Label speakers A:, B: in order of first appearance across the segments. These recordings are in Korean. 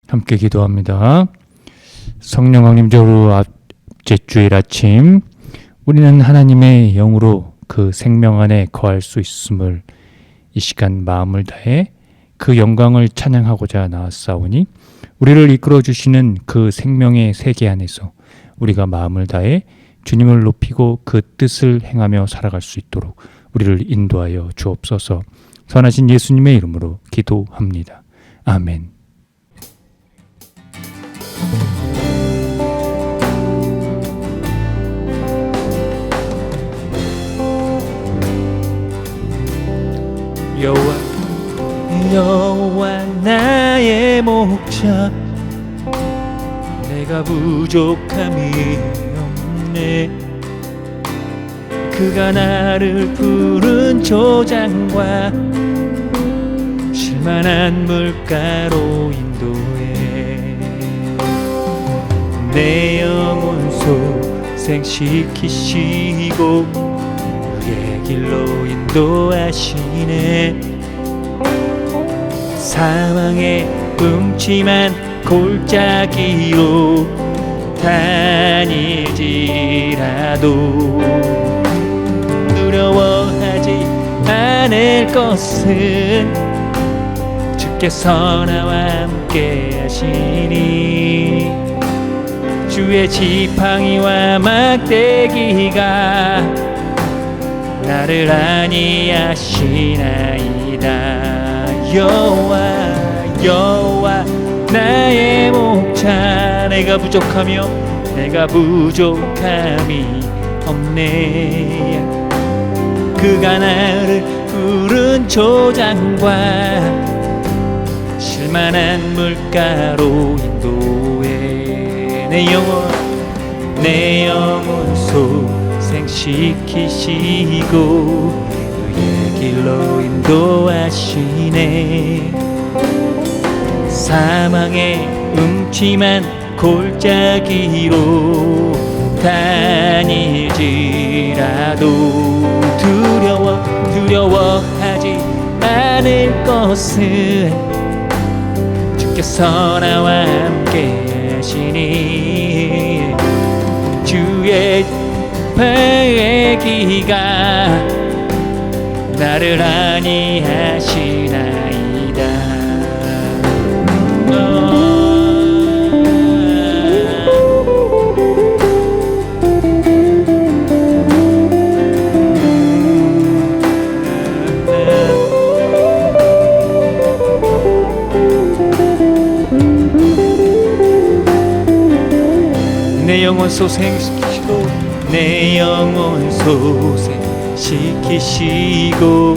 A: 함께 기도합니다. 성령 강림절로 앞째 주일 아침, 우리는 하나님의 영으로 그 생명 안에 거할 수 있음을 이 시간 마음을 다해 그 영광을 찬양하고자 나왔사오니, 우리를 이끌어 주시는 그 생명의 세계 안에서 우리가 마음을 다해 주님을 높이고 그 뜻을 행하며 살아갈 수 있도록 우리를 인도하여 주옵소서. 선하신 예수님의 이름으로 기도합니다. 아멘. 여호와 나의 목자, 내가 부족함이 없네. 그가 나를 푸른 초장과 쉴만한 물가로 인도해 내 영혼 소생시키시고 그의 길로 인도하시네. 사망의 음침한 골짜기로 다닐지라도 두려워하지 않을 것은 주께서 나와 함께 하시니 주의 지팡이와 막대기가 나를 안위하시나이다. 여호와 나의 목자, 내가 부족함이 없네. 그가 나를 푸른 초장과 쉴만한 물가로 인도해 내 영혼 소생시키시고 그의 길로 인도하시네. 사망의 음침한 골짜기로 다닐지라도 두려워하지 않을 것은 주께서 나와 함께 하시니 주의 지팡이가 나를 안위하시나이다. 내 영혼 소생시키시고 내 영혼 소생시키시고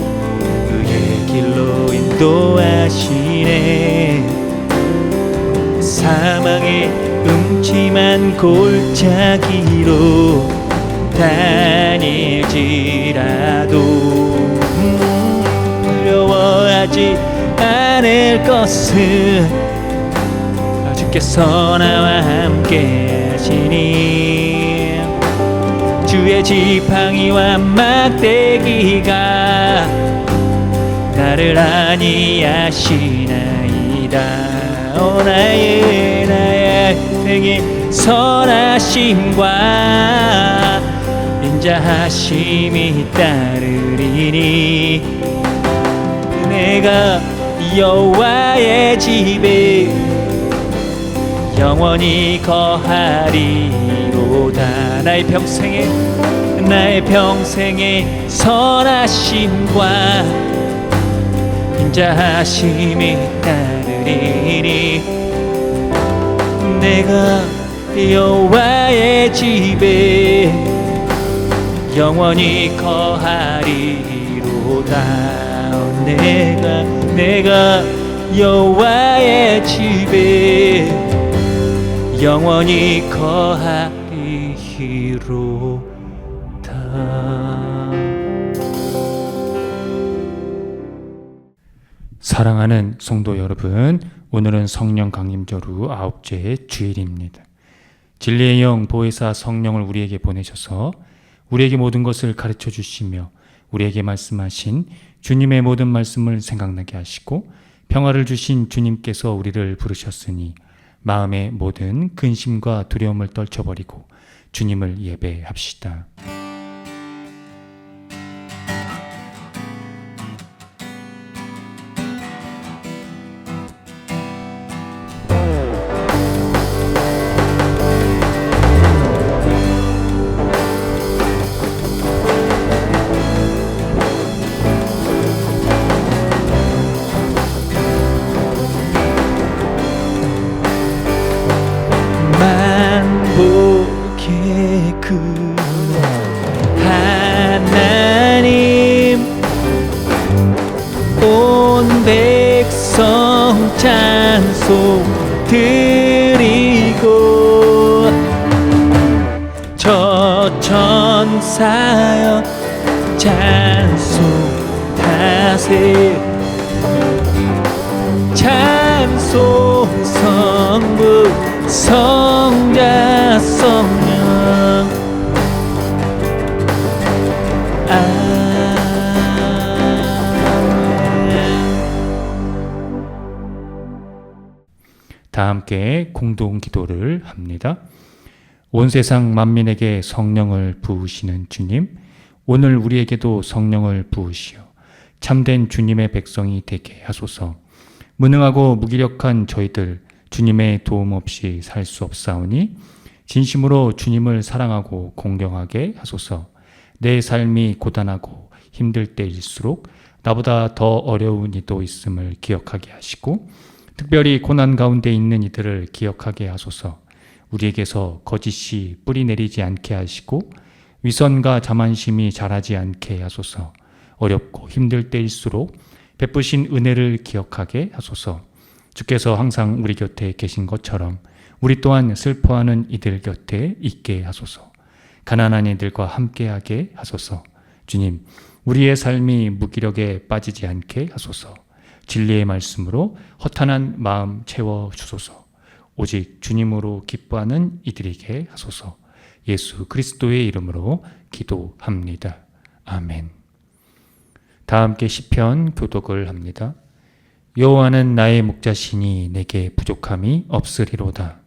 A: 그의 길로 인도하시네. 사망의 음침한 골짜기로 다닐지라도 두려워하지 않을 것은 주께서 나와 함께 하시니 주의 지팡이와 막대기가 나를 안위하시나이다. 나의 생의 선하심과 인자하심이 따르리니 내가 여호와의 집에 영원히 거하리로다. 나의 평생의 선하심과 인자하심이 따르리니 내가 여호와의 집에 영원히 거하리로다. 내가 여호와의 집에 영원히 거하리로다. 사랑하는 성도 여러분, 오늘은 성령 강림절 후 9째 주일입니다. 진리의 영 보혜사 성령을 우리에게 보내셔서 우리에게 모든 것을 가르쳐 주시며 우리에게 말씀하신 주님의 모든 말씀을 생각나게 하시고 평화를 주신 주님께서 우리를 부르셨으니 마음의 모든 근심과 두려움을 떨쳐버리고 주님을 예배합시다.
B: 만복의 그 하나님, 온 백성 찬송 드리고 저 천사여 찬송하세. 찬송 성부 성자 성령 아멘.
A: 다 함께 공동 기도를 합니다. 온 세상 만민에게 성령을 부으시는 주님, 오늘 우리에게도 성령을 부으시어 참된 주님의 백성이 되게 하소서. 무능하고 무기력한 저희들 주님의 도움 없이 살 수 없사오니 진심으로 주님을 사랑하고 공경하게 하소서. 내 삶이 고단하고 힘들 때일수록 나보다 더 어려운 이도 있음을 기억하게 하시고 특별히 고난 가운데 있는 이들을 기억하게 하소서. 우리에게서 거짓이 뿌리 내리지 않게 하시고 위선과 자만심이 자라지 않게 하소서. 어렵고 힘들 때일수록 베푸신 은혜를 기억하게 하소서. 주께서 항상 우리 곁에 계신 것처럼 우리 또한 슬퍼하는 이들 곁에 있게 하소서. 가난한 이들과 함께하게 하소서. 주님, 우리의 삶이 무기력에 빠지지 않게 하소서. 진리의 말씀으로 허탄한 마음 채워 주소서. 오직 주님으로 기뻐하는 이들에게 하소서. 예수 그리스도의 이름으로 기도합니다. 아멘. 다 함께 시편 교독을 합니다. 여호와는 나의 목자시니 내게 부족함이 없으리로다.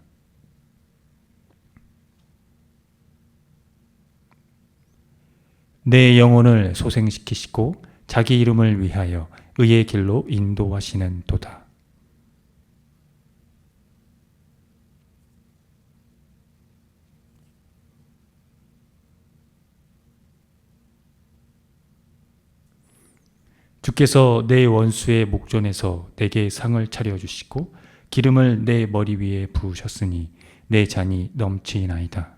A: 내 영혼을 소생시키시고 자기 이름을 위하여 의의 길로 인도하시는 도다. 주께서 내 원수의 목전에서 내게 상을 차려주시고 기름을 내 머리 위에 부으셨으니 내 잔이 넘치나이다.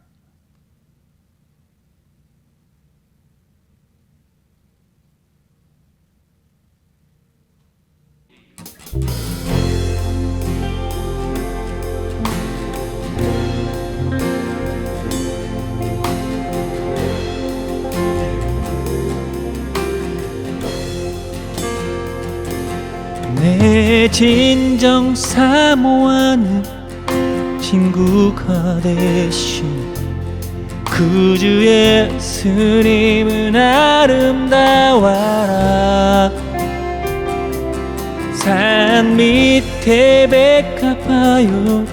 B: 내 진정 사모하는 친구가 되신 그 주 예수님은 아름다워라. 산 밑에 백합하여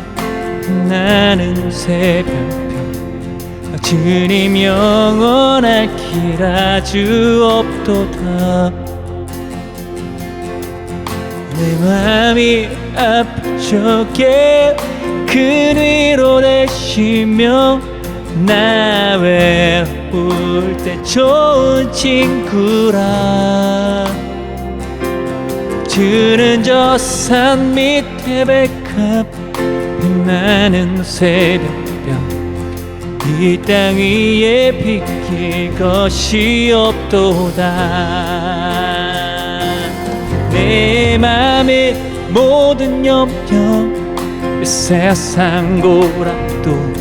B: 나는 새벽별 주님 영원할 기라 주옵도다. 내 맘이 아픈 적에 큰 위로 되시며 나 외울 때 좋은 친구라. 주는 저 산 밑에 백합 나는 새벽별 이 땅 위에 비길 것이 없도다. 내 맘의 모든 염려 세상 고락도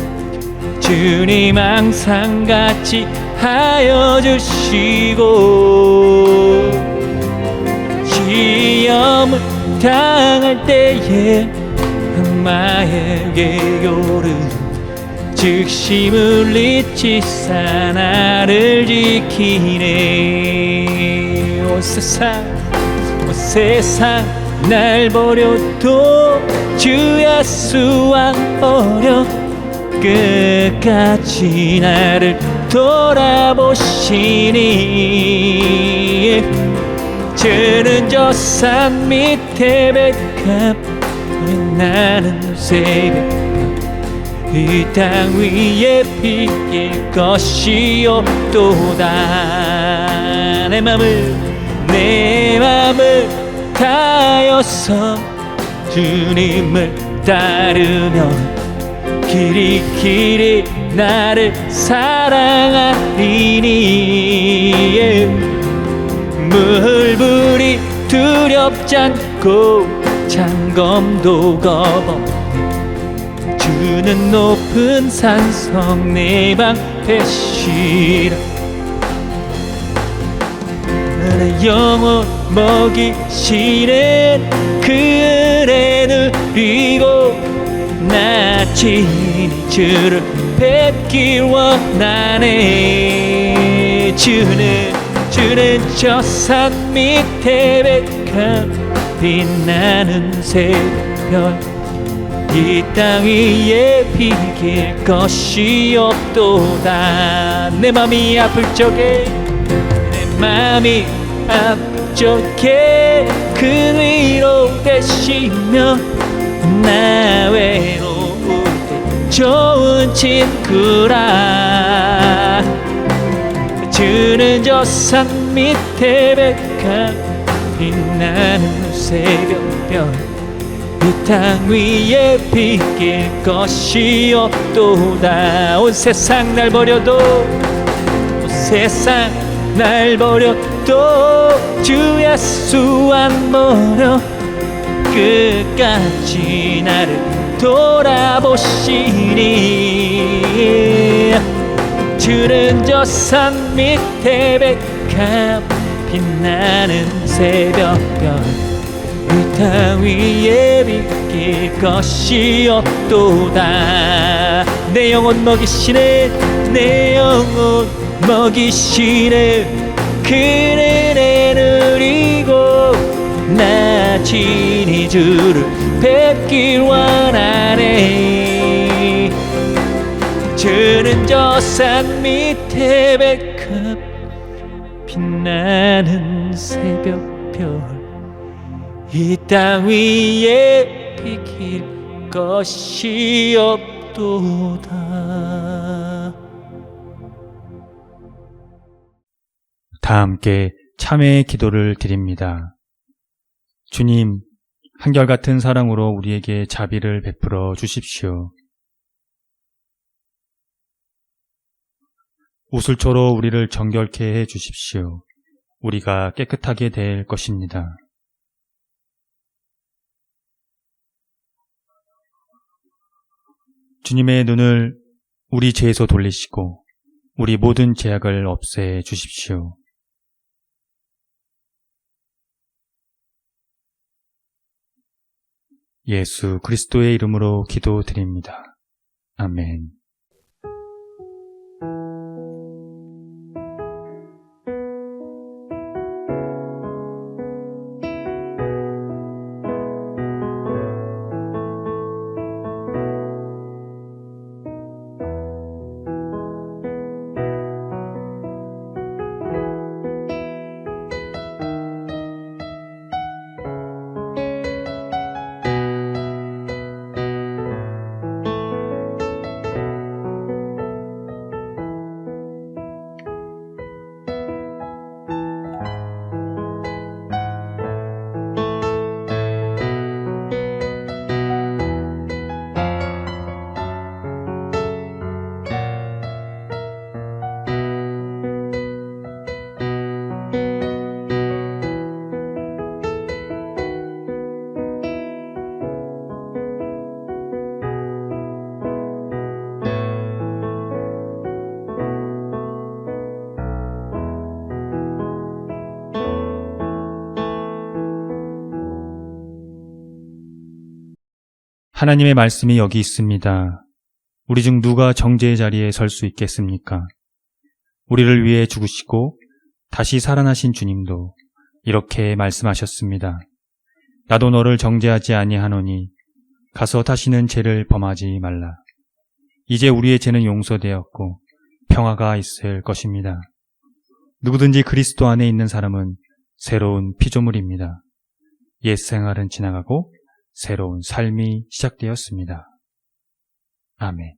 B: 주님 항상 같이 하여 주시고 시험을 당할 때에 악마에게 요르 즉시 물리치사 나를 지키네. 온 세상 날 버려도 주 예수 안 버려 끝까지 나를 돌아보시니 주는 저 산 밑에 백합 나는 새벽 이 땅 위에 비길 것이 없도다 내 맘을 다여서 주님을 따르며 길이 나를 사랑하리니 물불이 두렵지 않고 창검도 겁없 주는 높은 산성 내 방패시라 내 영혼 먹이시는 그 은혜 누리고 나 친히 주를 뵙길 원하네 주는 저 산 밑에 백합 빛나는 새벽별 이 땅 위에 비길 것이 없도다 내 맘이 아플 적에 그 위로 되시며 나 외로울 때 좋은 친구라 주는 저 산 밑에 백합 빛나는 새벽별 이 땅 위에 비길 것이 없도다 온 세상 날 버려도 주 예수 안 버려 끝까지 나를 돌아보시니 주는 저 산 밑에 백합 빛나는 새벽별 이 땅 위에 비길 것이 없도다 내 영혼 먹이시는 그 은혜 누리고 나 친히 주를 뵙길 원하네 주는 저 산 밑에 백합 빛나는 새벽별 이 땅 위에 비길 것이 없도다.
A: 다 함께 참회의 기도를 드립니다. 주님, 한결같은 사랑으로 우리에게 자비를 베풀어 주십시오. 우슬초로 우리를 정결케 해 주십시오. 우리가 깨끗하게 될 것입니다. 주님의 눈을 우리 죄에서 돌리시고 우리 모든 죄악을 없애 주십시오. 예수 그리스도의 이름으로 기도드립니다. 아멘. 하나님의 말씀이 여기 있습니다. 우리 중 누가 정죄의 자리에 설 수 있겠습니까? 우리를 위해 죽으시고 다시 살아나신 주님도 이렇게 말씀하셨습니다. 나도 너를 정죄하지 아니하노니 가서 다시는 죄를 범하지 말라. 이제 우리의 죄는 용서되었고 평화가 있을 것입니다. 누구든지 그리스도 안에 있는 사람은 새로운 피조물입니다. 옛 생활은 지나가고 새로운 삶이 시작되었습니다. 아멘.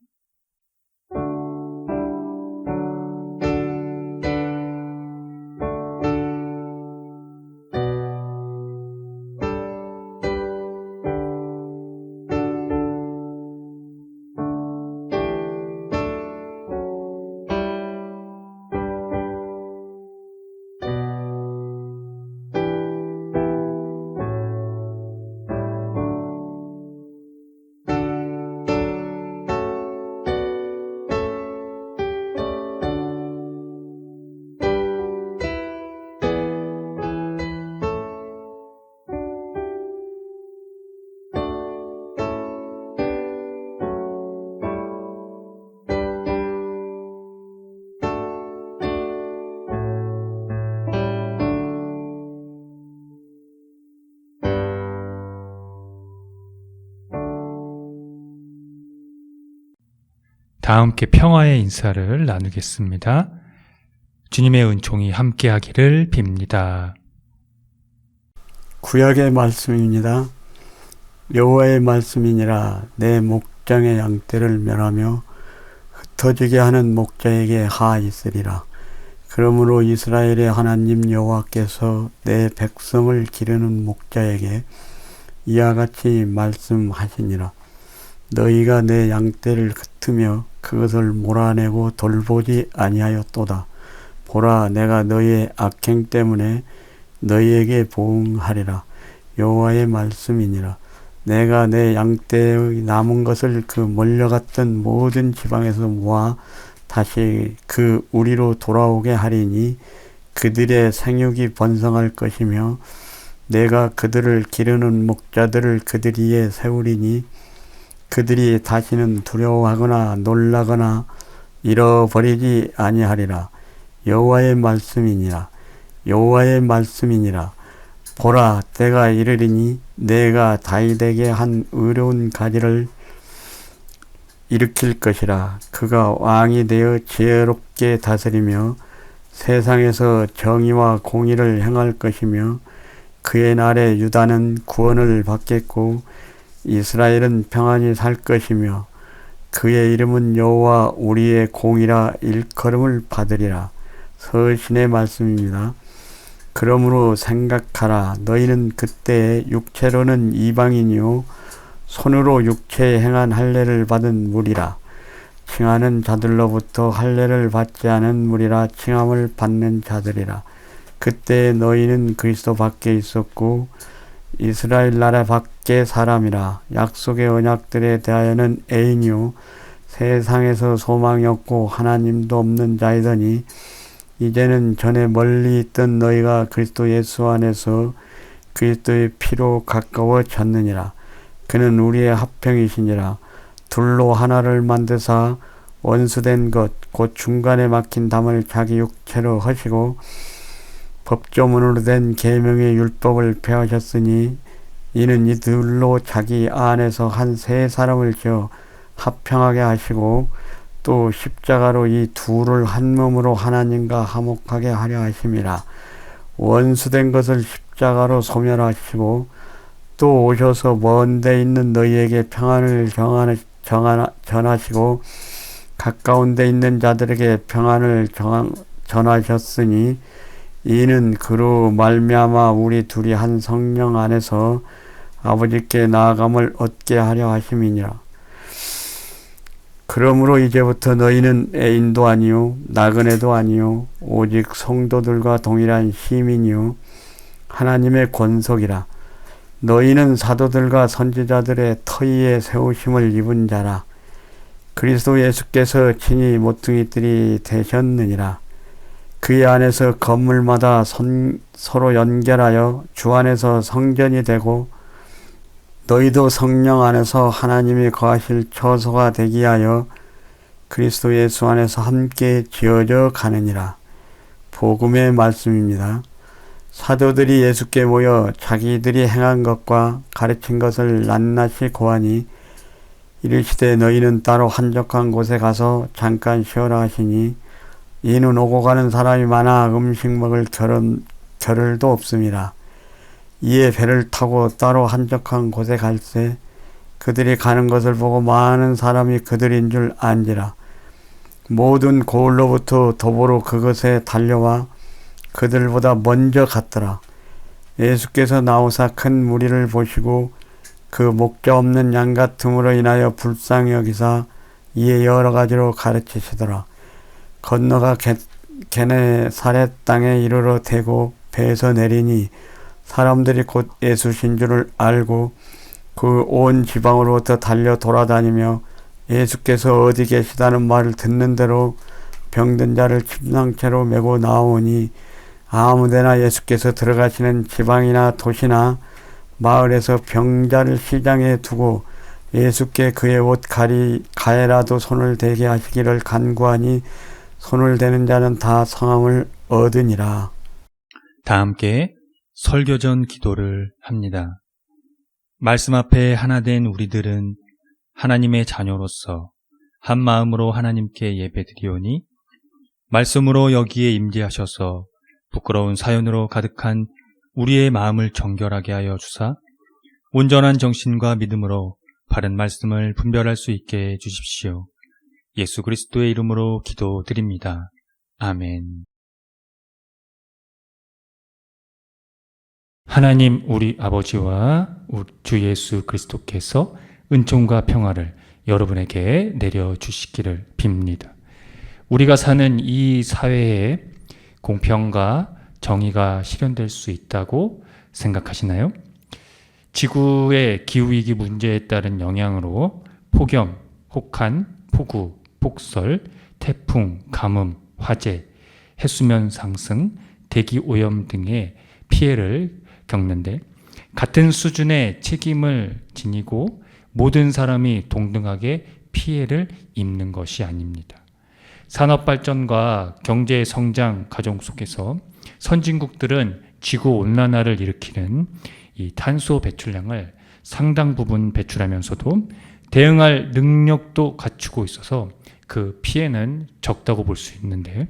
A: 다 함께 평화의 인사를 나누겠습니다. 주님의 은총이 함께하기를 빕니다.
C: 구약의 말씀입니다. 여호와의 말씀이니라. 내 목장의 양떼를 멸하며 흩어지게 하는 목자에게 하 있으리라. 그러므로 이스라엘의 하나님 여호와께서 내 백성을 기르는 목자에게 이와 같이 말씀하시니라. 너희가 내 양떼를 흩으며 그것을 몰아내고 돌보지 아니하였도다. 보라, 내가 너희의 악행 때문에 너희에게 보응하리라. 여호와의 말씀이니라. 내가 내 양떼의 남은 것을 그 몰려갔던 모든 지방에서 모아 다시 그 우리로 돌아오게 하리니 그들의 생육이 번성할 것이며 내가 그들을 기르는 목자들을 그들 위에 세우리니 그들이 다시는 두려워하거나 놀라거나 잃어버리지 아니하리라. 여호와의 말씀이니라. 여호와의 말씀이니라. 보라, 때가 이르리니 내가 다윗에게 한 의로운 가지를 일으킬 것이라. 그가 왕이 되어 지혜롭게 다스리며 세상에서 정의와 공의를 행할 것이며 그의 날에 유다는 구원을 받겠고 이스라엘은 평안히 살 것이며 그의 이름은 여호와 우리의 공이라 일컬음을 받으리라. 서신의 말씀입니다. 그러므로 생각하라. 너희는 그때 육체로는 이방인이요 손으로 육체에 행한 할례를 받은 무리라. 칭하는 자들로부터 할례를 받지 않은 무리라. 칭함을 받는 자들이라. 그때 너희는 그리스도 밖에 있었고 이스라엘 나라 밖의 사람이라. 약속의 언약들에 대하여는 애인이요 세상에서 소망이 없고 하나님도 없는 자이더니 이제는 전에 멀리 있던 너희가 그리스도 예수 안에서 그리스도의 피로 가까워졌느니라. 그는 우리의 합평이시니라. 둘로 하나를 만드사 원수된 것 곧 중간에 막힌 담을 자기 육체로 하시고 법조문으로 된 계명의 율법을 폐하셨으니 이는 이 둘로 자기 안에서 한 세 사람을 지어 합평하게 하시고 또 십자가로 이 둘을 한 몸으로 하나님과 화목하게 하려 하심이라. 원수된 것을 십자가로 소멸하시고 또 오셔서 먼 데 있는 너희에게 평안을 전하시고 가까운 데 있는 자들에게 평안을 전하셨으니 이는 그로 말미암아 우리 둘이 한 성령 안에서 아버지께 나아감을 얻게 하려 하심이니라. 그러므로 이제부터 너희는 애인도 아니요 나그네도 아니요 오직 성도들과 동일한 시민이요 하나님의 권속이라. 너희는 사도들과 선지자들의 터위에 세우심을 입은 자라. 그리스도 예수께서 친히 모퉁이들이 되셨느니라. 그의 안에서 건물마다 서로 연결하여 주 안에서 성전이 되고 너희도 성령 안에서 하나님이 거하실 처소가 되기 하여 그리스도 예수 안에서 함께 지어져 가느니라. 복음의 말씀입니다. 사도들이 예수께 모여 자기들이 행한 것과 가르친 것을 낱낱이 고하니 이르시되 너희는 따로 한적한 곳에 가서 잠깐 쉬어라 하시니 이는 오고 가는 사람이 많아 음식 먹을 겨를도 없습니다. 이에 배를 타고 따로 한적한 곳에 갈새 그들이 가는 것을 보고 많은 사람이 그들인 줄 안지라. 모든 고을로부터 도보로 그것에 달려와 그들보다 먼저 갔더라. 예수께서 나오사 큰 무리를 보시고 그 목자 없는 양 같음으로 인하여 불쌍히 여기사 이에 여러 가지로 가르치시더라. 건너가 게네사렛 땅에 이르러 대고 배에서 내리니 사람들이 곧 예수신 줄을 알고 그 온 지방으로부터 달려 돌아다니며 예수께서 어디 계시다는 말을 듣는 대로 병든 자를 침상채로 메고 나오니 아무데나 예수께서 들어가시는 지방이나 도시나 마을에서 병자를 시장에 두고 예수께 그의 옷 가에라도 손을 대게 하시기를 간구하니 손을 대는 자는 다 성함을 얻으니라.
A: 다 함께 설교전 기도를 합니다. 말씀 앞에 하나 된 우리들은 하나님의 자녀로서 한 마음으로 하나님께 예배드리오니 말씀으로 여기에 임재하셔서 부끄러운 사연으로 가득한 우리의 마음을 정결하게 하여 주사 온전한 정신과 믿음으로 바른 말씀을 분별할 수 있게 해 주십시오. 예수 그리스도의 이름으로 기도드립니다. 아멘. 하나님 우리 아버지와 주 예수 그리스도께서 은총과 평화를 여러분에게 내려주시기를 빕니다. 우리가 사는 이 사회에 공평과 정의가 실현될 수 있다고 생각하시나요? 지구의 기후위기 문제에 따른 영향으로 폭염, 혹한, 폭우, 폭설, 태풍, 가뭄, 화재, 해수면 상승, 대기 오염 등의 피해를 겪는데 같은 수준의 책임을 지니고 모든 사람이 동등하게 피해를 입는 것이 아닙니다. 산업 발전과 경제 성장 과정 속에서 선진국들은 지구 온난화를 일으키는 이 탄소 배출량을 상당 부분 배출하면서도 대응할 능력도 갖추고 있어서 그 피해는 적다고 볼 수 있는데,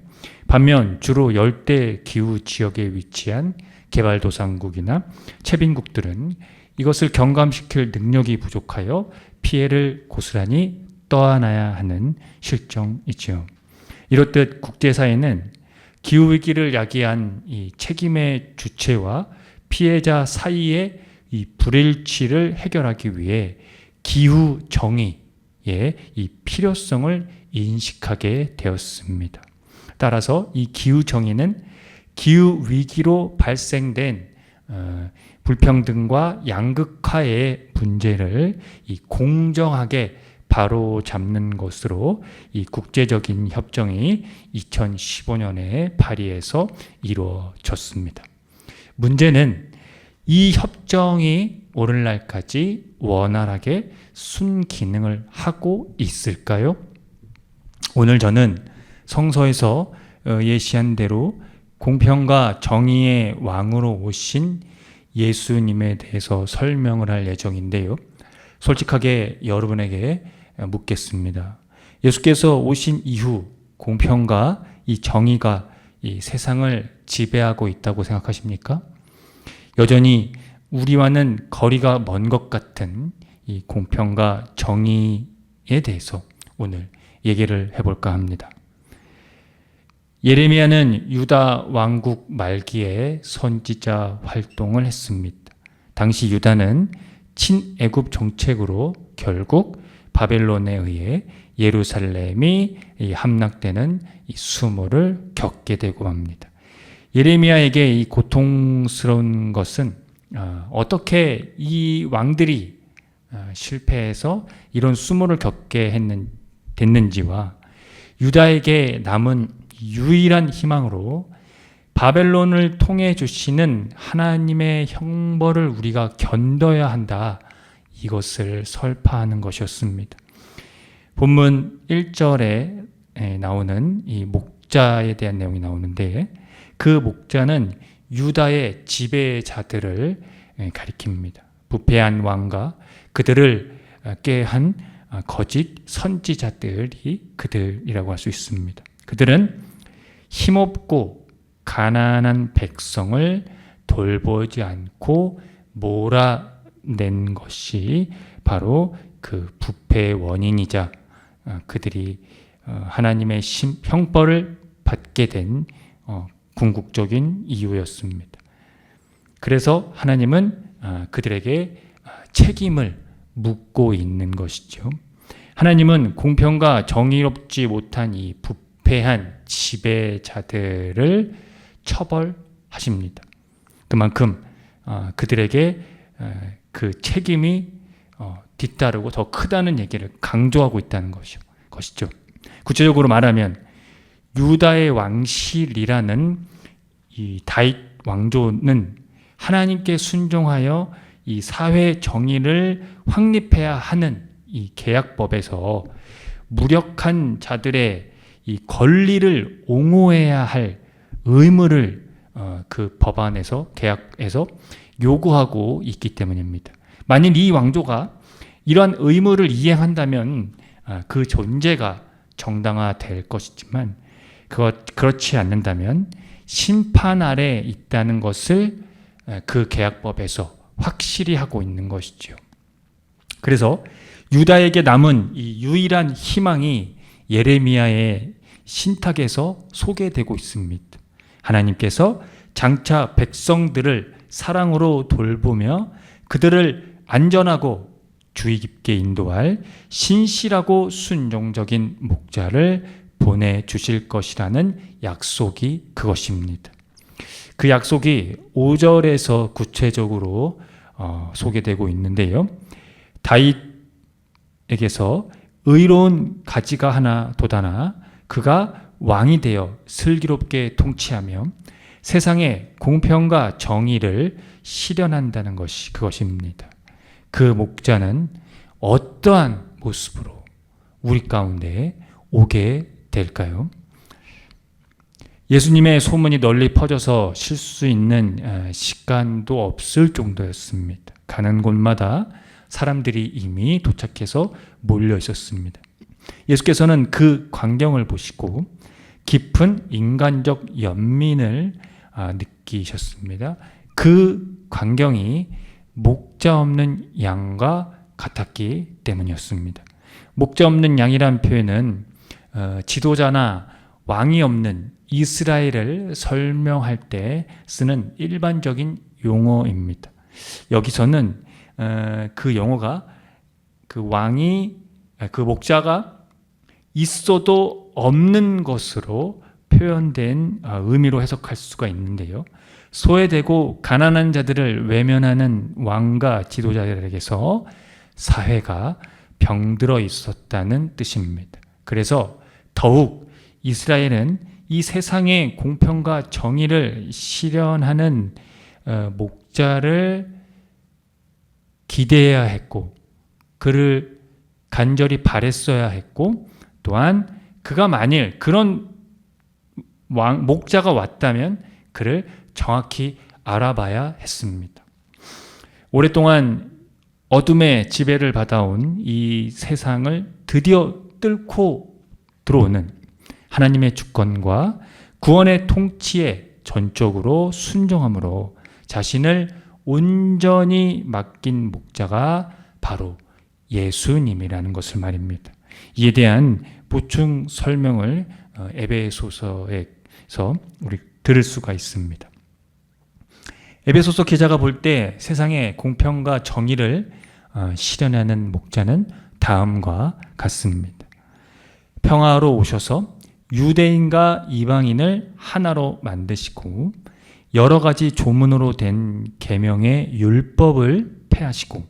A: 반면 주로 열대 기후 지역에 위치한 개발도상국이나 최빈국들은 이것을 경감시킬 능력이 부족하여 피해를 고스란히 떠안아야 하는 실정이지요. 이렇듯 국제사회는 기후위기를 야기한 이 책임의 주체와 피해자 사이의 이 불일치를 해결하기 위해 기후 정의의 이 필요성을 인식하게 되었습니다. 따라서 이 기후 정의는 기후 위기로 발생된 불평등과 양극화의 문제를 이 공정하게 바로 잡는 것으로 이 국제적인 협정이 2015년에 파리에서 이루어졌습니다. 문제는 이 협정이 오늘날까지 원활하게 순기능을 하고 있을까요? 오늘 저는 성서에서 예시한 대로 공평과 정의의 왕으로 오신 예수님에 대해서 설명을 할 예정인데요. 솔직하게 여러분에게 묻겠습니다. 예수께서 오신 이후 공평과 이 정의가 이 세상을 지배하고 있다고 생각하십니까? 여전히 우리와는 거리가 먼 것 같은 이 공평과 정의에 대해서 오늘 얘기를 해볼까 합니다. 예레미야는 유다 왕국 말기에 선지자 활동을 했습니다. 당시 유다는 친애굽 정책으로 결국 바벨론에 의해 예루살렘이 함락되는 이 수모를 겪게 되고 합니다. 예레미야에게 이 고통스러운 것은 어떻게 이 왕들이 실패해서 이런 수모를 겪게 됐는지와 유다에게 남은 유일한 희망으로 바벨론을 통해 주시는 하나님의 형벌을 우리가 견뎌야 한다, 이것을 설파하는 것이었습니다. 본문 1절에 나오는 이 목자에 대한 내용이 나오는데, 그 목자는 유다의 지배자들을 가리킵니다. 부패한 왕과 그들을 꾀한 거짓 선지자들이 그들이라고 할 수 있습니다. 그들은 힘없고 가난한 백성을 돌보지 않고 몰아낸 것이 바로 그 부패의 원인이자 그들이 하나님의 형벌을 받게 된 궁극적인 이유였습니다. 그래서 하나님은 그들에게 책임을 묻고 있는 것이죠. 하나님은 공평과 정의롭지 못한 이 부패한 지배자들을 처벌하십니다. 그만큼 그들에게 그 책임이 뒤따르고 더 크다는 얘기를 강조하고 있다는 것이죠. 구체적으로 말하면 유다의 왕실이라는 이 다윗 왕조는 하나님께 순종하여 이 사회 정의를 확립해야 하는 이 계약법에서 무력한 자들의 이 권리를 옹호해야 할 의무를 그 법안에서 계약에서 요구하고 있기 때문입니다. 만일 이 왕조가 이러한 의무를 이행한다면 그 존재가 정당화될 것이지만 그렇지 않는다면 심판 아래 있다는 것을 그 계약법에서 확실히 하고 있는 것이죠. 그래서 유다에게 남은 이 유일한 희망이 예레미야의 신탁에서 소개되고 있습니다. 하나님께서 장차 백성들을 사랑으로 돌보며 그들을 안전하고 주의 깊게 인도할 신실하고 순종적인 목자를 보내주실 것이라는 약속이 그것입니다. 그 약속이 5절에서 구체적으로 소개되고 있는데요. 다윗에게서 의로운 가지가 하나 돋아나 그가 왕이 되어 슬기롭게 통치하며 세상에 공평과 정의를 실현한다는 것이 그것입니다. 그 목자는 어떠한 모습으로 우리 가운데 오게 될까요? 예수님의 소문이 널리 퍼져서 쉴 수 있는 시간도 없을 정도였습니다. 가는 곳마다 사람들이 이미 도착해서 몰려 있었습니다. 예수께서는 그 광경을 보시고 깊은 인간적 연민을 느끼셨습니다. 그 광경이 목자 없는 양과 같았기 때문이었습니다. 목자 없는 양이란 표현은 지도자나 왕이 없는 이스라엘을 설명할 때 쓰는 일반적인 용어입니다. 여기서는 그 용어가 그 목자가 있어도 없는 것으로 표현된 의미로 해석할 수가 있는데요. 소외되고 가난한 자들을 외면하는 왕과 지도자들에게서 사회가 병들어 있었다는 뜻입니다. 그래서 더욱 이스라엘은 이 세상의 공평과 정의를 실현하는 목자를 기대해야 했고 그를 간절히 바랬어야 했고 또한 그가 만일 그런 목자가 왔다면 그를 정확히 알아봐야 했습니다. 오랫동안 어둠의 지배를 받아온 이 세상을 드디어 뚫고 들어오는 하나님의 주권과 구원의 통치에 전적으로 순종함으로 자신을 온전히 맡긴 목자가 바로 예수님이라는 것을 말입니다. 이에 대한 보충 설명을 에베소서에서 우리 들을 수가 있습니다. 에베소서 기자가 볼 때 세상의 공평과 정의를 실현하는 목자는 다음과 같습니다. 평화로 오셔서 유대인과 이방인을 하나로 만드시고 여러 가지 조문으로 된 계명의 율법을 폐하시고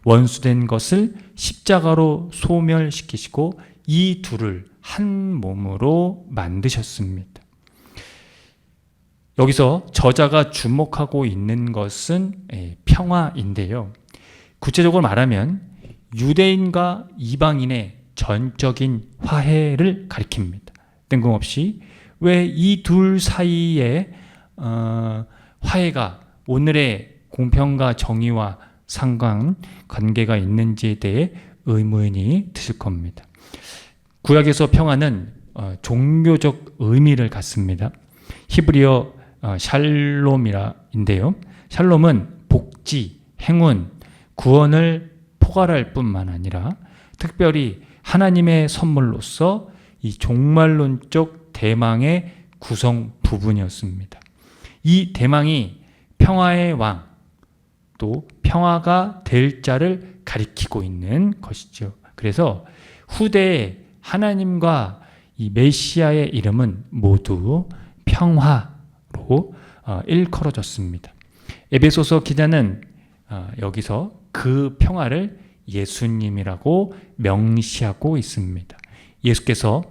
A: 원수된 것을 십자가로 소멸시키시고 이 둘을 한 몸으로 만드셨습니다. 여기서 저자가 주목하고 있는 것은 평화인데요. 구체적으로 말하면 유대인과 이방인의 전적인 화해를 가리킵니다. 뜬금없이 왜 이 둘 사이에 화해가 오늘의 공평과 정의와 상관 관계가 있는지에 대해 의문이 드실 겁니다. 구약에서 평화는 종교적 의미를 갖습니다. 히브리어 샬롬이라인데요. 샬롬은 복지, 행운, 구원을 포괄할 뿐만 아니라 특별히 하나님의 선물로서 이 종말론적 대망의 구성 부분이었습니다. 이 대망이 평화의 왕, 또 평화가 될 자를 가리키고 있는 것이죠. 그래서 후대에 하나님과 이 메시아의 이름은 모두 평화로 일컬어졌습니다. 에베소서 기자는 여기서 그 평화를 예수님이라고 명시하고 있습니다. 예수께서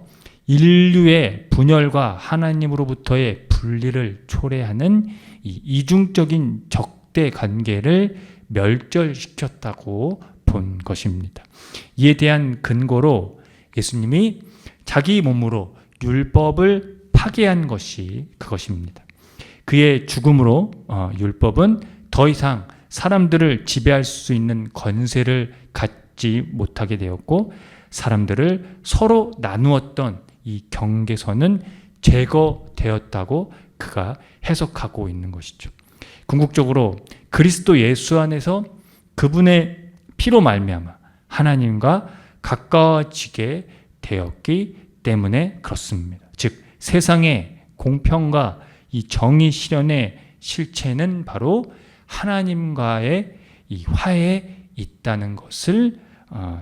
A: 인류의 분열과 하나님으로부터의 분리를 초래하는 이 이중적인 적대 관계를 멸절시켰다고 본 것입니다. 이에 대한 근거로 예수님이 자기 몸으로 율법을 파괴한 것이 그것입니다. 그의 죽음으로 율법은 더 이상 사람들을 지배할 수 있는 권세를 갖지 못하게 되었고, 사람들을 서로 나누었던 이 경계선은 제거되었다고 그가 해석하고 있는 것이죠. 궁극적으로 그리스도 예수 안에서 그분의 피로 말미암아 하나님과 가까워지게 되었기 때문에 그렇습니다. 즉 세상의 공평과 이 정의 실현의 실체는 바로 하나님과의 이 화해에 있다는 것을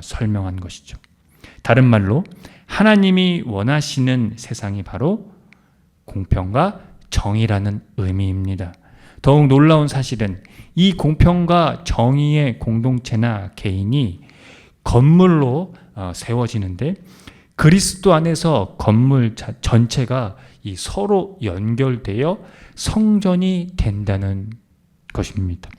A: 설명한 것이죠. 다른 말로 하나님이 원하시는 세상이 바로 공평과 정의라는 의미입니다. 더욱 놀라운 사실은 이 공평과 정의의 공동체나 개인이 건물로 세워지는데, 그리스도 안에서 건물 전체가 이 서로 연결되어 성전이 된다는 것입니다.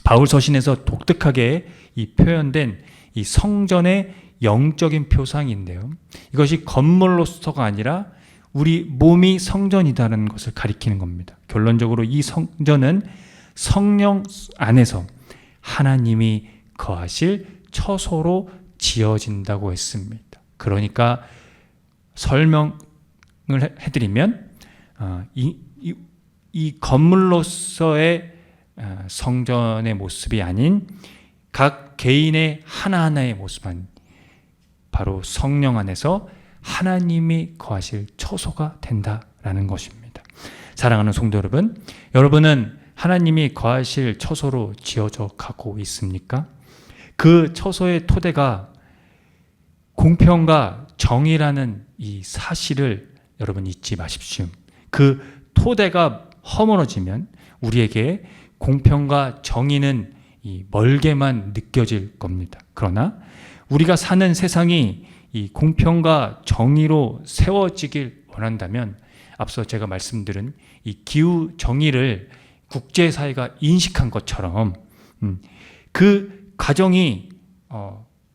A: 바울 서신에서 독특하게 이 표현된 이 성전의 영적인 표상인데요. 이것이 건물로서가 아니라 우리 몸이 성전이라는 것을 가리키는 겁니다. 결론적으로 이 성전은 성령 안에서 하나님이 거하실 처소로 지어진다고 했습니다. 그러니까 설명을 해드리면 이 건물로서의 성전의 모습이 아닌 각 개인의 하나하나의 모습은 바로 성령 안에서 하나님이 거하실 처소가 된다라는 것입니다. 사랑하는 성도 여러분, 여러분은 하나님이 거하실 처소로 지어져 가고 있습니까? 그 처소의 토대가 공평과 정의라는 이 사실을 여러분 잊지 마십시오. 그 토대가 허물어지면 우리에게 공평과 정의는 이 멀게만 느껴질 겁니다. 그러나 우리가 사는 세상이 이 공평과 정의로 세워지길 원한다면 앞서 제가 말씀드린 이 기후 정의를 국제사회가 인식한 것처럼 그 과정이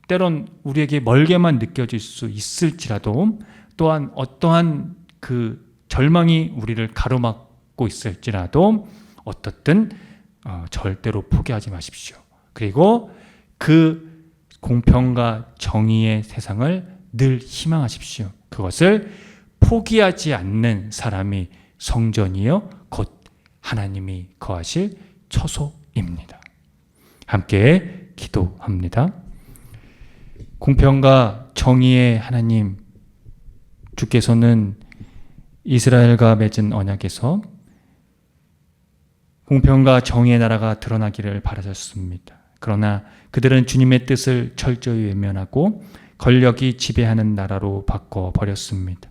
A: 때론 우리에게 멀게만 느껴질 수 있을지라도, 또한 어떠한 그 절망이 우리를 가로막고 있을지라도 어떻든 절대로 포기하지 마십시오. 그리고 그 공평과 정의의 세상을 늘 희망하십시오. 그것을 포기하지 않는 사람이 성전이요 곧 하나님이 거하실 처소입니다. 함께 기도합니다. 공평과 정의의 하나님, 주께서는 이스라엘과 맺은 언약에서 공평과 정의의 나라가 드러나기를 바라셨습니다. 그러나 그들은 주님의 뜻을 철저히 외면하고 권력이 지배하는 나라로 바꿔버렸습니다.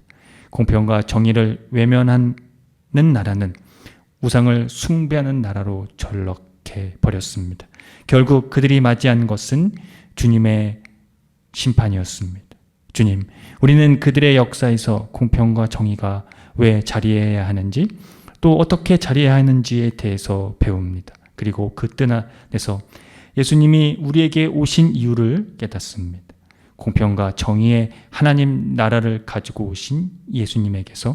A: 공평과 정의를 외면하는 나라는 우상을 숭배하는 나라로 전락해 버렸습니다. 결국 그들이 맞이한 것은 주님의 심판이었습니다. 주님, 우리는 그들의 역사에서 공평과 정의가 왜 자리해야 하는지, 또 어떻게 자리해야 하는지에 대해서 배웁니다. 그리고 그 뜻 안에서 예수님이 우리에게 오신 이유를 깨닫습니다. 공평과 정의의 하나님 나라를 가지고 오신 예수님에게서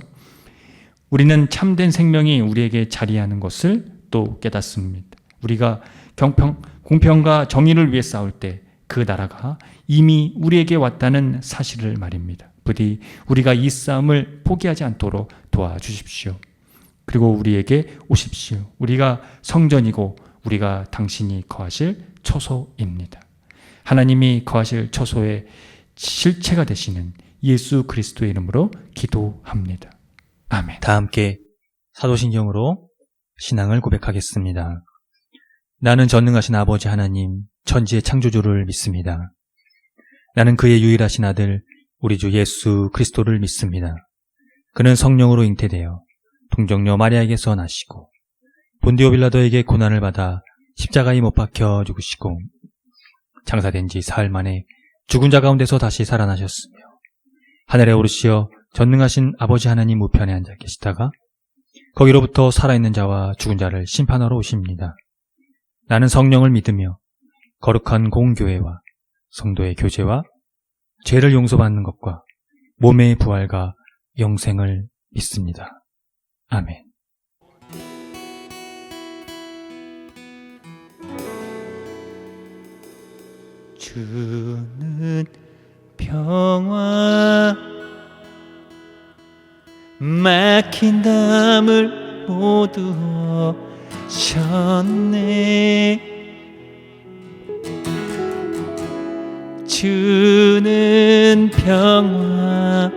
A: 우리는 참된 생명이 우리에게 자리하는 것을 또 깨닫습니다. 우리가 공평과 정의를 위해 싸울 때 그 나라가 이미 우리에게 왔다는 사실을 말입니다. 부디 우리가 이 싸움을 포기하지 않도록 도와주십시오. 그리고 우리에게 오십시오. 우리가 성전이고 우리가 당신이 거하실 처소입니다. 하나님이 거하실 처소의 실체가 되시는 예수 그리스도의 이름으로 기도합니다. 아멘.
B: 다 함께 사도신경으로 신앙을 고백하겠습니다. 나는 전능하신 아버지 하나님, 천지의 창조주를 믿습니다. 나는 그의 유일하신 아들, 우리 주 예수 그리스도를 믿습니다. 그는 성령으로 잉태되어 동정녀 마리아에게서 나시고 본디오 빌라도에게 고난을 받아 십자가에 못 박혀 죽으시고 장사된 지 사흘 만에 죽은 자 가운데서 다시 살아나셨으며 하늘에 오르시어 전능하신 아버지 하나님 우편에 앉아 계시다가 거기로부터 살아있는 자와 죽은 자를 심판하러 오십니다. 나는 성령을 믿으며 거룩한 공교회와 성도의 교제와 죄를 용서받는 것과 몸의 부활과 영생을 믿습니다. 아멘.
C: 주는 평화 막힌 담을 모두 셨네. 주는 평화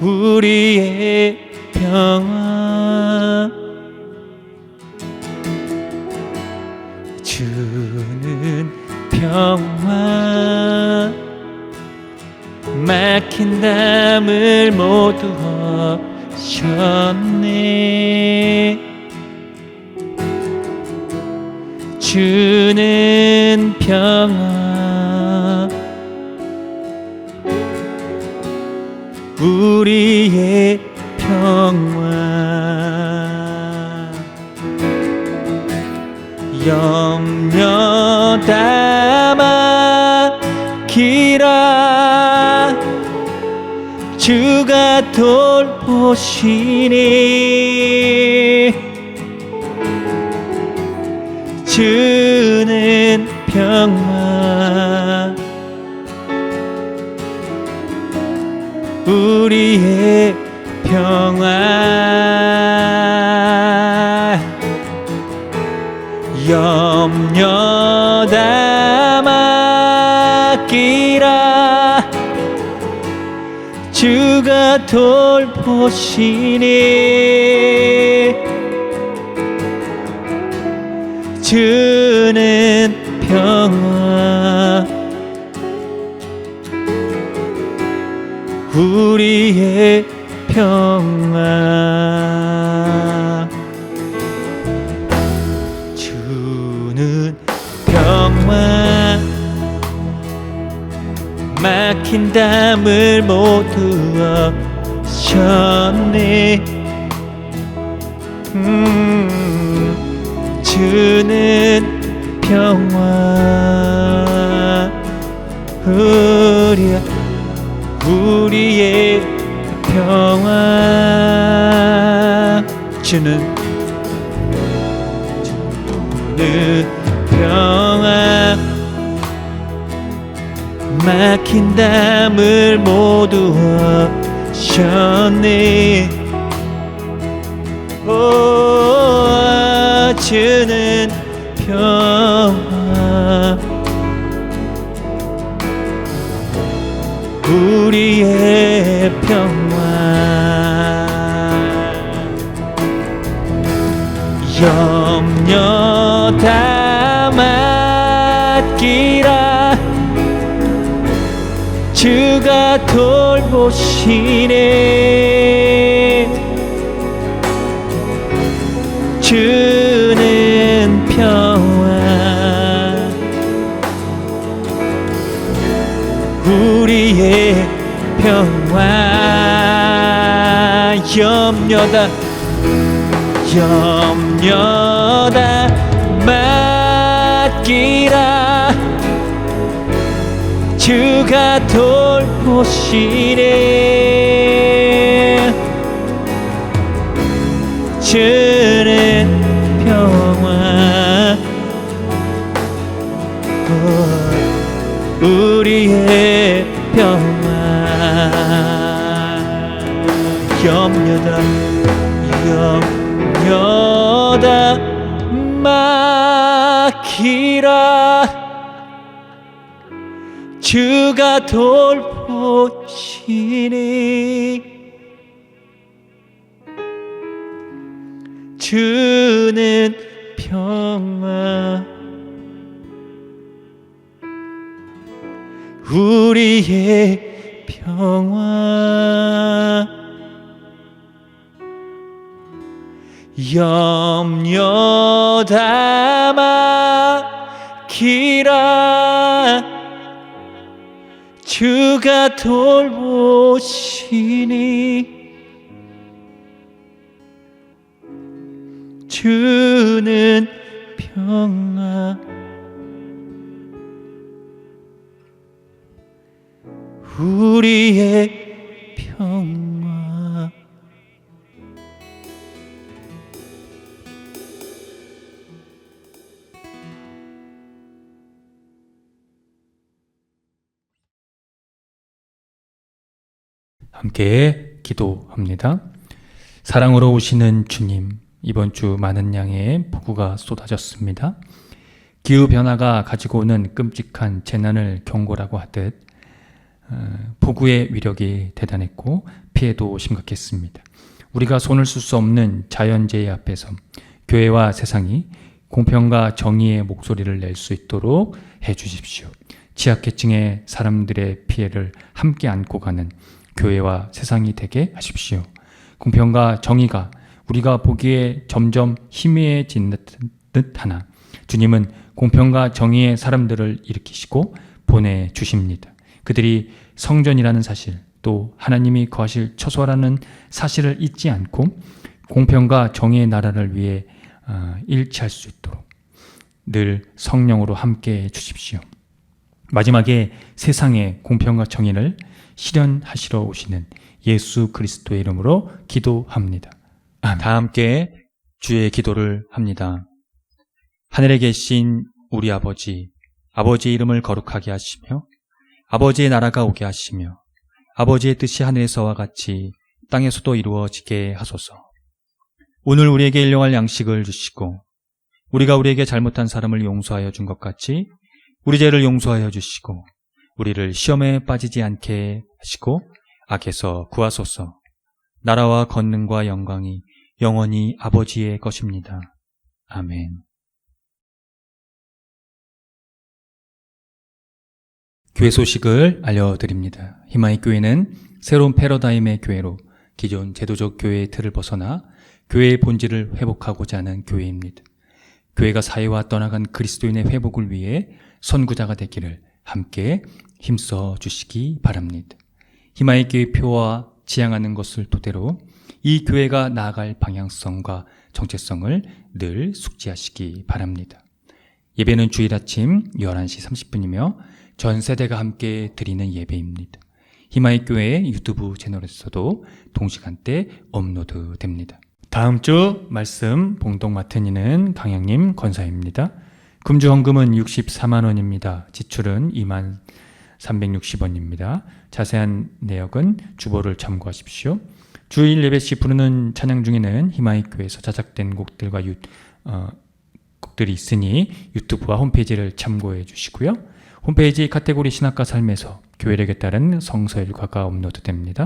C: 우리의 평화 주는 평화 막힌 담을 모두 셨네. 주는 평화 우리의 평화 염려 담아 기라 주가 돌보시니. 주는 평화 우리의 평화 염려 담아 끼라 주가 돌보시니. 주는 평화 우리의 평화 주는 평화 막힌 담을 모두 셨네. 주는 평화 우리의 평화 주는 평화 막힌 담을 모두 셨네. 주는 평화 우리의 평화 염려 담아 끼라 주가 돌보시네. 주는 평화 우리의 평화 염려다 맡기라
B: 주가 돌보시네. 주는 평화 우리의 평화 염려다 마키라. 주가 돌보시니 주는 평화 우리의 평화 염려 담아키라. 주가 돌보시니 주는 평화 우리의 평화.
A: 함께 기도합니다. 사랑으로 오시는 주님, 이번 주 많은 양의 폭우가 쏟아졌습니다. 기후변화가 가지고 오는 끔찍한 재난을 경고라고 하듯 폭우의 위력이 대단했고 피해도 심각했습니다. 우리가 손을 쓸 수 없는 자연재해 앞에서 교회와 세상이 공평과 정의의 목소리를 낼 수 있도록 해주십시오. 취약계층의 사람들의 피해를 함께 안고 가는 교회와 세상이 되게 하십시오. 공평과 정의가 우리가 보기에 점점 희미해진 듯 하나 주님은 공평과 정의의 사람들을 일으키시고 보내주십니다. 그들이 성전이라는 사실, 또 하나님이 거하실 처소라는 사실을 잊지 않고 공평과 정의의 나라를 위해 일치할 수 있도록 늘 성령으로 함께 해 주십시오. 마지막에 세상의 공평과 정의를 실현하시러 오시는 예수 그리스도의 이름으로 기도합니다. 아멘.
B: 다 함께 주의 기도를 합니다. 하늘에 계신 우리 아버지, 아버지의 이름을 거룩하게 하시며 아버지의 나라가 오게 하시며 아버지의 뜻이 하늘에서와 같이 땅에서도 이루어지게 하소서. 오늘 우리에게 일용할 양식을 주시고 우리가 우리에게 잘못한 사람을 용서하여 준 것 같이 우리 죄를 용서하여 주시고 우리를 시험에 빠지지 않게 하시고 악에서 구하소서. 나라와 권능과 영광이 영원히 아버지의 것입니다. 아멘.
A: 교회 소식을 알려드립니다. 희망의 교회는 새로운 패러다임의 교회로 기존 제도적 교회의 틀을 벗어나 교회의 본질을 회복하고자 하는 교회입니다. 교회가 사회와 떠나간 그리스도인의 회복을 위해 선구자가 되기를 함께 힘써 주시기 바랍니다. 희망의 교회 표와 지향하는 것을 토대로 이 교회가 나아갈 방향성과 정체성을 늘 숙지하시기 바랍니다. 예배는 주일 아침 11시 30분이며 전 세대가 함께 드리는 예배입니다. 희망의 교회 유튜브 채널에서도 동시간대 업로드됩니다. 다음 주 말씀 봉독 맡은 이는 강양님 권사입니다. 금주 헌금은 64만 원입니다. 지출은 2만 360원입니다. 자세한 내역은 주보를 참고하십시오. 주일 예배 시 부르는 찬양 중에는 희망의 교회에서 자작된 곡들과 곡들이 있으니 유튜브와 홈페이지를 참고해 주시고요. 홈페이지 카테고리 신학과 삶에서 교회력에 따른 성서일과가 업로드됩니다.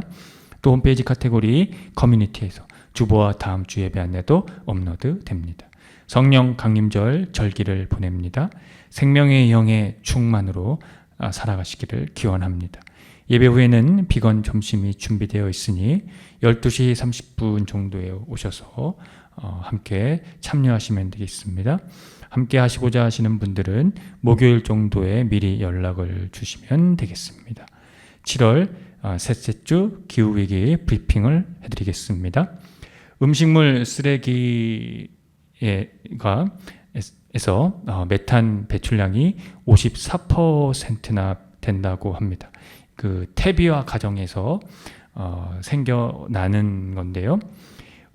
A: 또 홈페이지 카테고리 커뮤니티에서 주보와 다음 주 예배 안내도 업로드됩니다. 성령 강림절 절기를 보냅니다. 생명의 영의 충만으로 살아가시기를 기원합니다. 예배 후에는 비건 점심이 준비되어 있으니 12시 30분 정도에 오셔서 함께 참여하시면 되겠습니다. 함께 하시고자 하시는 분들은 목요일 정도에 미리 연락을 주시면 되겠습니다. 7월 셋째 주 기후위기 브리핑을 해드리겠습니다. 음식물 쓰레기에서 메탄 배출량이 54%나 된다고 합니다. 그 태비화 가정에서 생겨나는 건데요.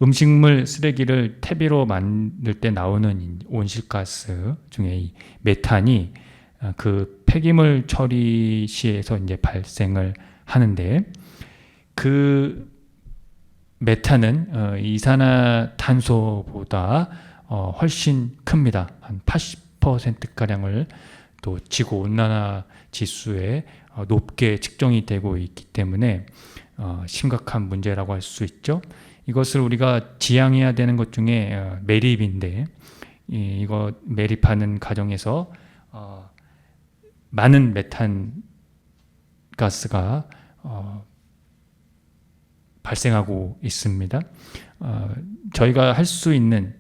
A: 음식물 쓰레기를 퇴비로 만들 때 나오는 온실가스 중에 이 메탄이 그 폐기물 처리 시에서 이제 발생을 하는데, 그 메탄은 이산화탄소보다 훨씬 큽니다. 한 80%가량을 또 지구 온난화 지수에 높게 측정이 되고 있기 때문에 심각한 문제라고 할 수 있죠. 이것을 우리가 지양해야 되는 것 중에 매립인데, 이거 매립하는 과정에서 많은 메탄 가스가 발생하고 있습니다. 저희가 할 수 있는,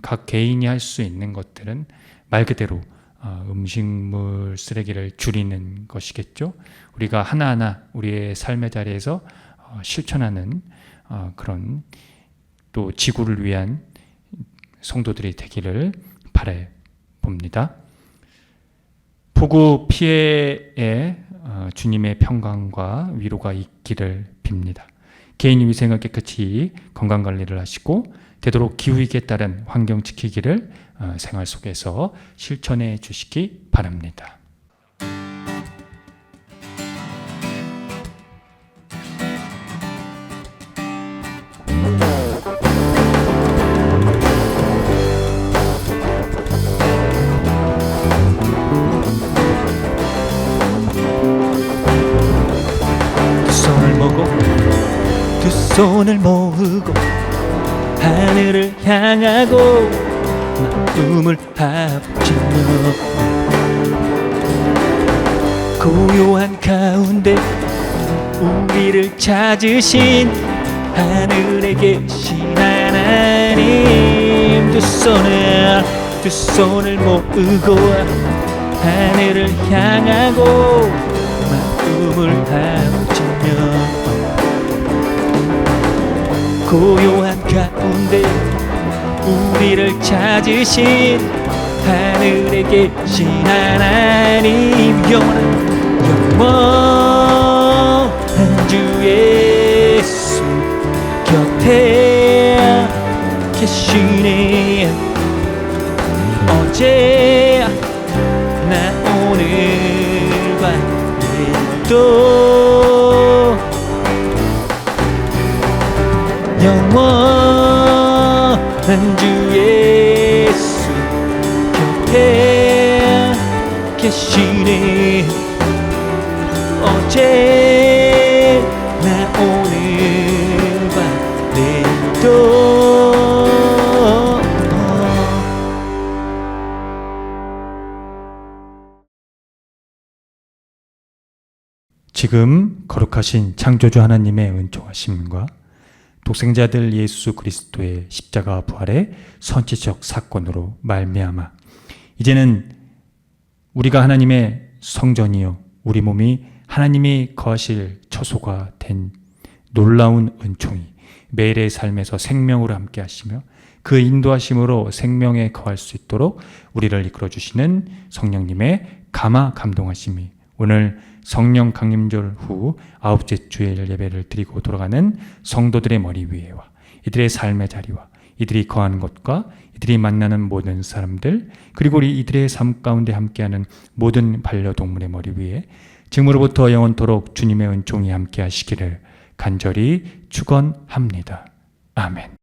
A: 각 개인이 할 수 있는 것들은 말 그대로 음식물 쓰레기를 줄이는 것이겠죠. 우리가 하나하나 우리의 삶의 자리에서 실천하는 그런 또 지구를 위한 성도들이 되기를 바라 봅니다. 폭우 피해에 주님의 평강과 위로가 있기를 빕니다. 개인 위생을 깨끗이 건강관리를 하시고 되도록 기후위기에 따른 환경 지키기를 생활 속에서 실천해 주시기 바랍니다.
B: 두 손을 모으고 하늘을 향하고 마음을 합치며 고요한 가운데 우리를 찾으신 하늘에 계신 하나님, 두 손을 모으고 하늘을 향하고 마음을 합치며 고요한 가운데 우리를 찾으신 하늘에 계신 하나님, 영원한 주 예수 곁에 계시네. 어제나 오늘과 내일도 영원한 주 예수 곁에 계시네. 어제나 오늘과 내일도.
A: 지금 거룩하신 창조주 하나님의 은총하심과 독생자들 예수 그리스도의 십자가 부활의 선지적 사건으로 말미암아 이제는 우리가 하나님의 성전이요 우리 몸이 하나님이 거하실 처소가 된 놀라운 은총이 매일의 삶에서 생명으로 함께 하시며 그 인도하심으로 생명에 거할 수 있도록 우리를 이끌어 주시는 성령님의 감화 감동하심이 오늘 성령 강림절 후 9째 주일 예배를 드리고 돌아가는 성도들의 머리 위에와 이들의 삶의 자리와 이들이 거하는 곳과 이들이 만나는 모든 사람들, 그리고 우리 이들의 삶 가운데 함께하는 모든 반려동물의 머리 위에 지금으로부터 영원토록 주님의 은총이 함께 하시기를 간절히 축원합니다. 아멘.